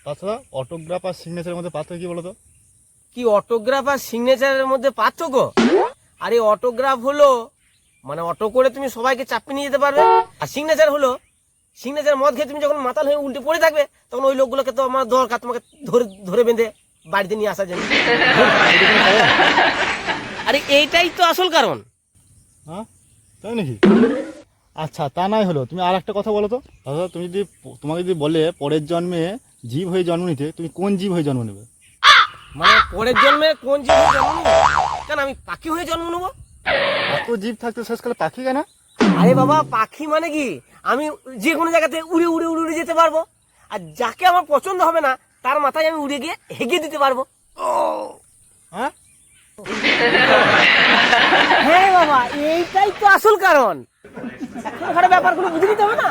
তাছাড়া অটোগ্রাফ আর সিগনেচারের মধ্যে পার্থক্য কি বলতো? কি অটোগ্রাফ আর সিগনেচারের মধ্যে পার্থক্য? আরে অটোগ্রাফ হলো মানে অটো করে তুমি সবাইকে চাপিয়ে নিয়ে যেতে পারবে, আর সিগনেচার হলো সিগনেচার মদ খেয়ে তুমি যখন মাতাল হয়ে উল্টে পড়ে থাকবে তখন ওই লোকগুলোকে তো আমার দরকার তোমাকে ধরে ধরে বেঁধে বাড়িতে নিয়ে আসার জন্য। আরে এইটাই তো আসল কারণ। হ্যাঁ, তাই নাকি? আচ্ছা, তা নয় হলো, তুমি আর একটা কথা বলো তো দাদা, তুমি যদি তোমাকে যদি বলে পরের জন্মে জীব হয়ে জন্ম নিতে, তুমি কোন জীব হয়ে জন্ম নেবে? মানে পরের জন্মে কোন জীব হয়ে জন্ম নেবো? কেন আমি পাখি হয়ে জন্ম নেবো? এত জীব থাকতে শেষকালে পাখি কেন? আরে বাবা, পাখি মানে কি আমি যে কোনো জায়গাতে উড়ে উড়ে উড়ে উড়ে যেতে পারবো, আর যাকে আমার পছন্দ হবে না তার মাথায় আমি উড়ে গিয়ে হেগে দিতে পারবো। হ্যাঁ, হ্যাঁ বাবা, এইটাই তো আসল কারণ। ছোটখাটো ব্যাপারগুলো বুঝে নিতে হবে না।